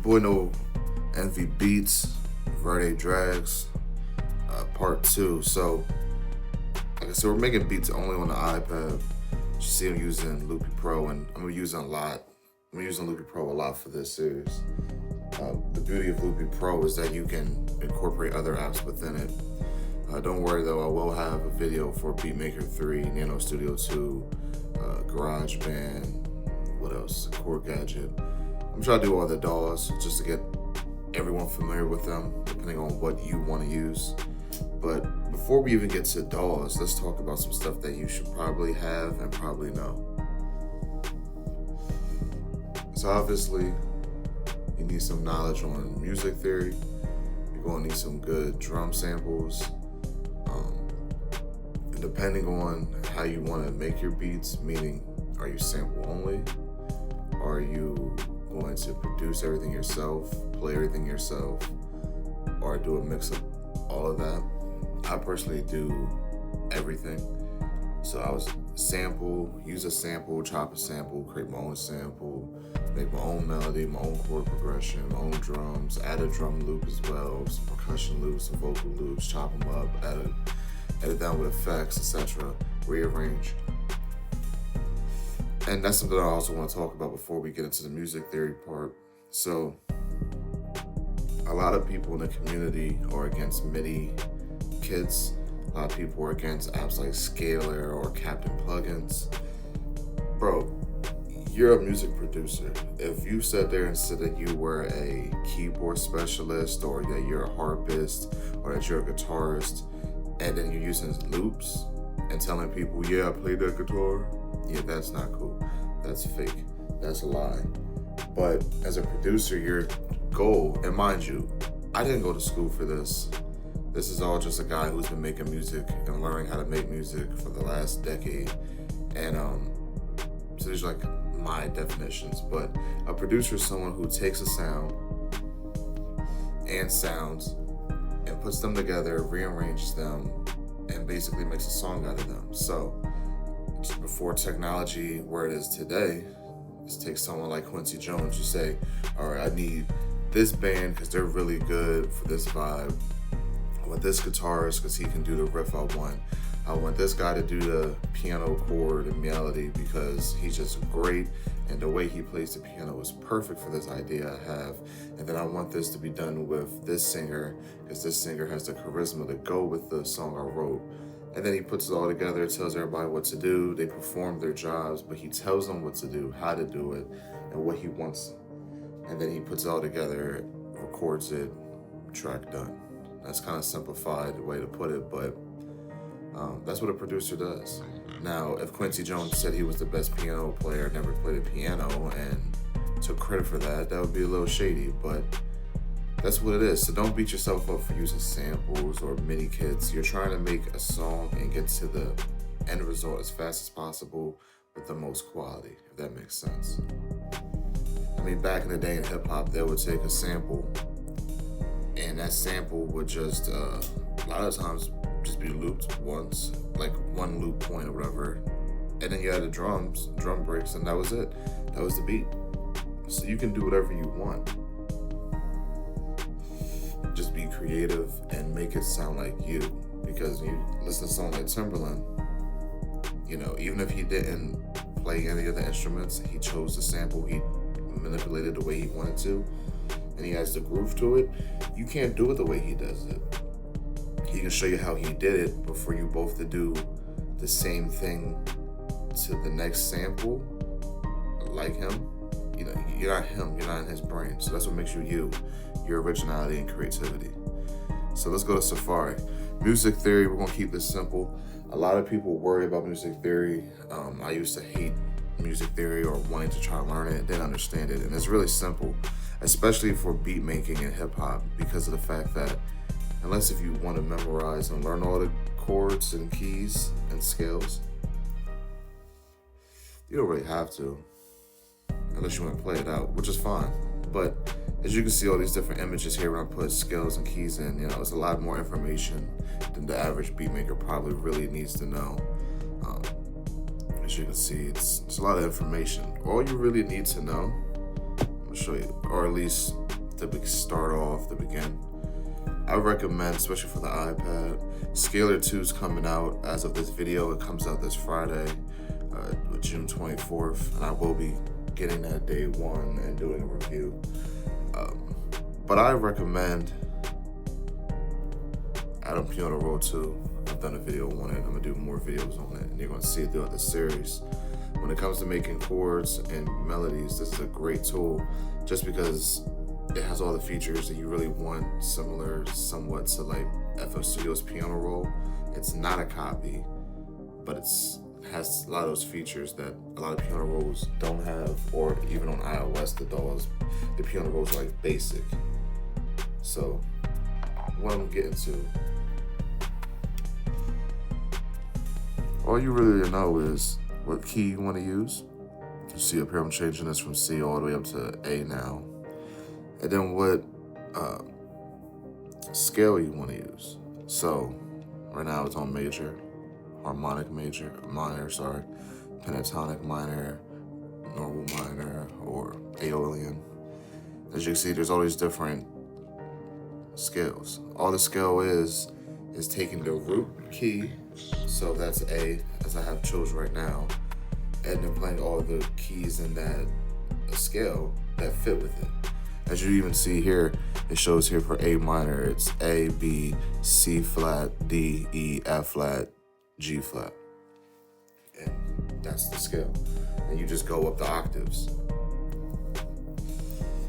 boy No Envy Beats, Verde Drags, part 2. So, like I said, we're making beats only on the iPad. You see I'm using Loopy Pro, and I'm using Loopy Pro a lot for this series. The beauty of Loopy Pro is that you can incorporate other apps within it. Don't worry though, I will have a video for Beatmaker 3, Nano Studio 2, GarageBand, what else? Chord Gadget. I'm trying to do all the Daws just to get everyone familiar with them, depending on what you want to use. But before we even get to Daws, let's talk about some stuff that you should probably have and probably know. So obviously, you need some knowledge on music theory. You're going to need some good drum samples. And depending on how you want to make your beats, meaning are you sample only? Are you going to produce everything yourself, play everything yourself, or do a mix of all of that? I personally do everything. So I was use a sample, chop a sample, create my own sample, make my own melody, my own chord progression, my own drums, add a drum loop as well, some percussion loops, some vocal loops, chop them up, edit down with effects, etc., rearrange. And that's something I also want to talk about before we get into the music theory part. So a lot of people in the community are against MIDI kits. A lot of people are against apps like Scalar or Captain Plugins. Bro, you're a music producer. If you sat there and said that you were a keyboard specialist, or that you're a harpist, or that you're a guitarist, and then you're using loops and telling people, yeah, I played that guitar, yeah, that's not cool. That's fake. That's a lie. But as a producer, your goal, and mind you, I didn't go to school for this. This is all just a guy who's been making music and learning how to make music for the last decade. And so these are like my definitions. But a producer is someone who takes a sound and sounds and puts them together, rearranges them, and basically makes a song out of them. So before technology where it is today, let's take someone like Quincy Jones. You say, all right, I need this band because they're really good for this vibe. I want this guitarist because he can do the riff I want. I want this guy to do the piano chord and melody because he's just great, and the way he plays the piano is perfect for this idea I have. And then I want this to be done with this singer because this singer has the charisma to go with the song I wrote. And then he puts it all together, tells everybody what to do. They perform their jobs, but he tells them what to do, how to do it, and what he wants. And then he puts it all together, records it, track done. That's kind of simplified way to put it, but that's what a producer does. Now, if Quincy Jones said he was the best piano player, never played a piano, and took credit for that, that would be a little shady, but that's what it is. So don't beat yourself up for using samples or MIDI kits. You're trying to make a song and get to the end result as fast as possible with the most quality, if that makes sense. I mean, back in the day in hip hop, they would take a sample, and that sample would just, a lot of times, just be looped once, like one loop point or whatever. And then you had the drum breaks, and that was it. That was the beat. So you can do whatever you want. Just be creative and make it sound like you. Because when you listen to someone like Timberland, you know, even if he didn't play any of the instruments, he chose the sample, he manipulated the way he wanted to, and he has the groove to it. You can't do it the way he does it. He can show you how he did it before you both to do the same thing to the next sample like him. You know, you're not him, you're not in his brain. So that's what makes you, your originality and creativity. So let's go to Safari. Music theory, we're gonna keep this simple. A lot of people worry about music theory. I used to hate music theory or wanting to try to learn it, didn't understand it. And it's really simple, especially for beat making and hip hop, because of the fact that unless if you want to memorize and learn all the chords and keys and scales, you don't really have to, unless you want to play it out, which is fine. But as you can see all these different images here when I put scales and keys in, you know, it's a lot more information than the average beat maker probably really needs to know. As you can see, it's a lot of information. All you really need to know, I'm gonna show you, or at least to start off, to begin. I recommend, especially for the iPad, Scalar 2 is coming out as of this video. It comes out this Friday, June 24th, and I will be getting that day one and doing a review. But I recommend Adam Piano Roll 2. I've done a video on it. I'm gonna do more videos on it, and you're gonna see it throughout the series. When it comes to making chords and melodies, this is a great tool just because it has all the features that you really want, similar somewhat to like FL Studio's Piano Roll. It's not a copy, but it has a lot of those features that a lot of piano rolls don't have, or even on iOS, the Daws, the piano rolls are like basic. So what I'm getting to, all you really need to know is what key you want to use. You see up here, I'm changing this from C all the way up to A now. And then what scale you want to use. So right now it's on major, harmonic major, minor, pentatonic minor, normal minor, or Aeolian. As you can see, there's all these different scales. All the scale is taking the root key, so that's A, as I have chosen right now, and then playing all the keys in that scale that fit with it. As you even see here, it shows here for A minor, it's A, B, C flat, D, E, F flat, G flat. And that's the scale. And you just go up the octaves.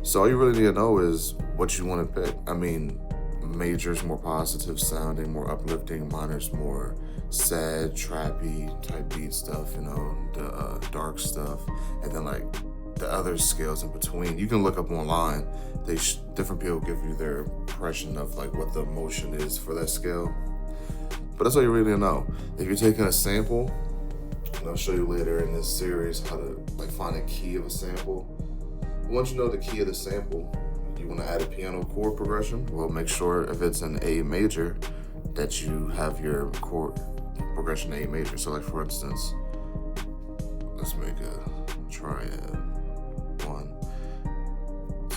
So all you really need to know is what you want to pick. I mean, major's more positive sounding, more uplifting, minor's more sad, trappy type beat stuff, you know, the dark stuff. And then like the other scales in between, you can look up online. Different people give you their impression of like what the emotion is for that scale. But that's all you really know. If you're taking a sample, and I'll show you later in this series how to like find a key of a sample. Once you know the key of the sample, you want to add a piano chord progression. Well, make sure if it's an A major that you have your chord progression A major. So like for instance, let's make a triad. 1, 2,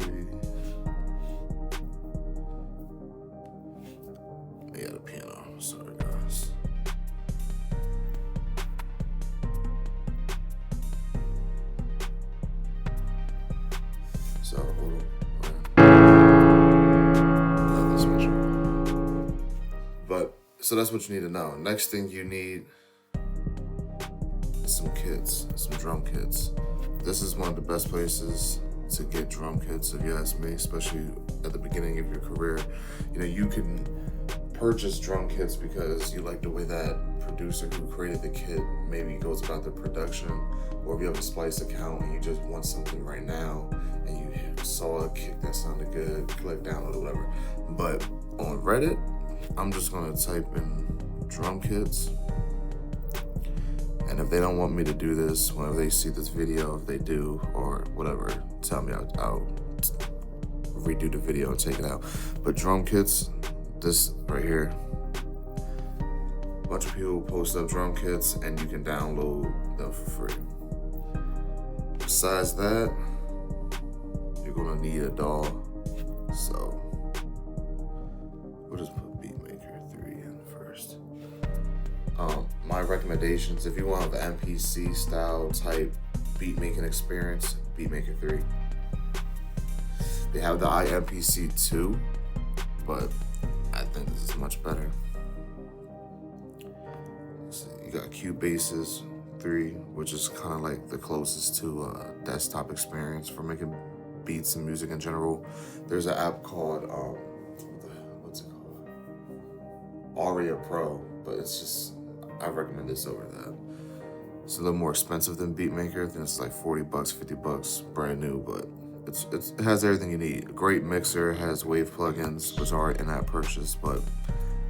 3. I got a piano, sorry guys. So hold on. This measure. But so that's what you need to know. Next thing you need is some kits, some drum kits. This is one of the best places to get drum kits, if you ask me, especially at the beginning of your career. You know, you can purchase drum kits because you like the way that producer who created the kit maybe goes about the production, or if you have a Splice account and you just want something right now and you saw a kick that sounded good, click download or whatever. But on Reddit, I'm just gonna type in drum kits, and if they don't want me to do this, whenever they see this video, if they do or whatever, tell me, I'll redo the video and take it out. But drum kits, this right here, a bunch of people post up drum kits and you can download them for free. Besides that, you're gonna need a DAW. So we'll just put Beatmaker 3 in first. My recommendations, if you want the MPC style type beat making experience, Beatmaker 3. They have the iMPC 2, but I think this is much better. So you got Cubase's 3, which is kind of like the closest to a desktop experience for making beats and music in general. There's an app called, what's it called? Aria Pro, but it's just, I recommend this over that. It's a little more expensive than Beatmaker. I think it's like $40, $50, brand new, but it has everything you need. A great mixer, has wave plugins, which are in-app purchase, but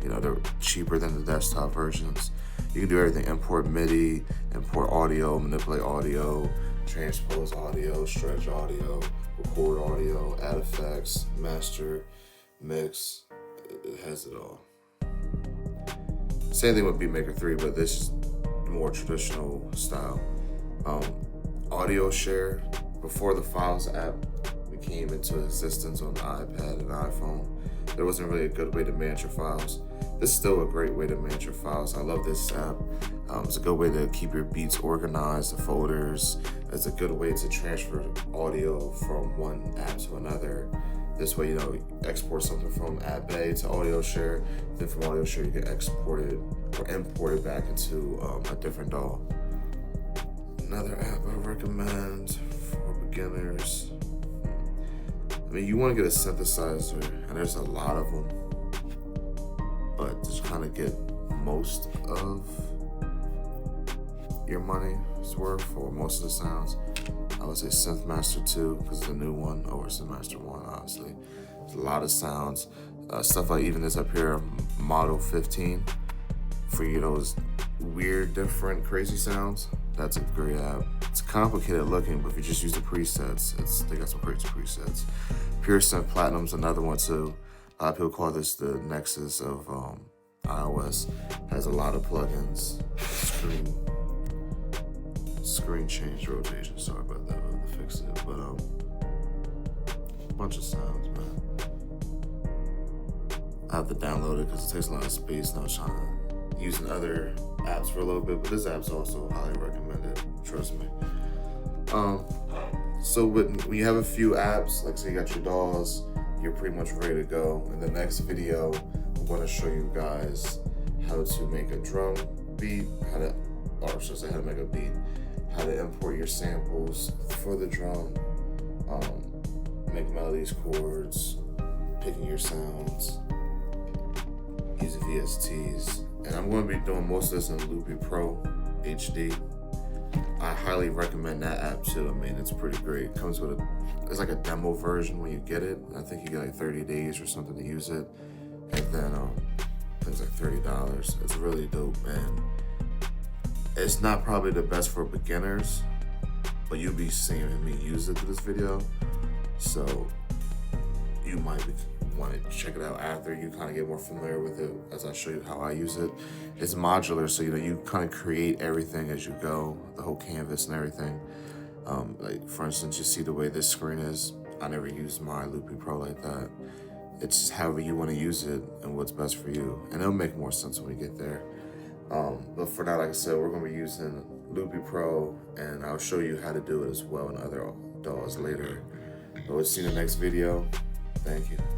you know, they're cheaper than the desktop versions. You can do everything: import MIDI, import audio, manipulate audio, transpose audio, stretch audio, record audio, add effects, master, mix. It has it all. Same thing with Beatmaker 3, but this is more traditional style. Audio share, before the Files app came into existence on the iPad and iPhone, there wasn't really a good way to manage your files. This is still a great way to manage your files. I love this app. It's a good way to keep your beats organized, the folders. It's a good way to transfer audio from one app to another. This way, you export something from App A to Audio Share. Then from Audio Share, you can export it or import it back into a different DAW. Another app I recommend for beginners. I mean, you want to get a synthesizer, and there's a lot of them. But to kind of get most of your money's worth, or most of the sounds, I would say SynthMaster 2, because it's a new one, or SynthMaster 1, obviously. There's a lot of sounds. Stuff like even this up here, Model 15, for those weird, different, crazy sounds. That's a great app. It's complicated looking, but if you just use the presets, they got some crazy presets. Pure Synth Platinum's another one too. A lot of people call this the Nexus of iOS. Has a lot of plugins. Screen change rotation. Sorry about that, but to fix it. But a bunch of sounds, man. I have to download it because it takes a lot of space. Now I'm trying to using other apps for a little bit, but this app's also highly recommended. Trust me. So when you have a few apps, like say you got your Daws, you're pretty much ready to go. In the next video, I'm going to show you guys how to make a drum beat, how to make a beat, how to import your samples for the drum, make melodies, chords, picking your sounds, using VSTs. And I'm going to be doing most of this in Loopy Pro HD. I highly recommend that app too. I mean, it's pretty great. It comes with it's like a demo version when you get it. I think you get like 30 days or something to use it. And then it's like $30. It's really dope, man. It's not probably the best for beginners, but you'll be seeing me use it through this video. So you might want to check it out after you kind of get more familiar with it as I show you how I use it. It's modular, so you kind of create everything as you go, the whole canvas and everything. Like for instance, you see the way this screen is. I never used my Loopy Pro like that. It's however you want to use it and what's best for you, and it'll make more sense when we get there. But for now, like I said, we're going to be using Loopy Pro, and I'll show you how to do it as well in other DAWs later. But we'll see you in the next video. Thank you.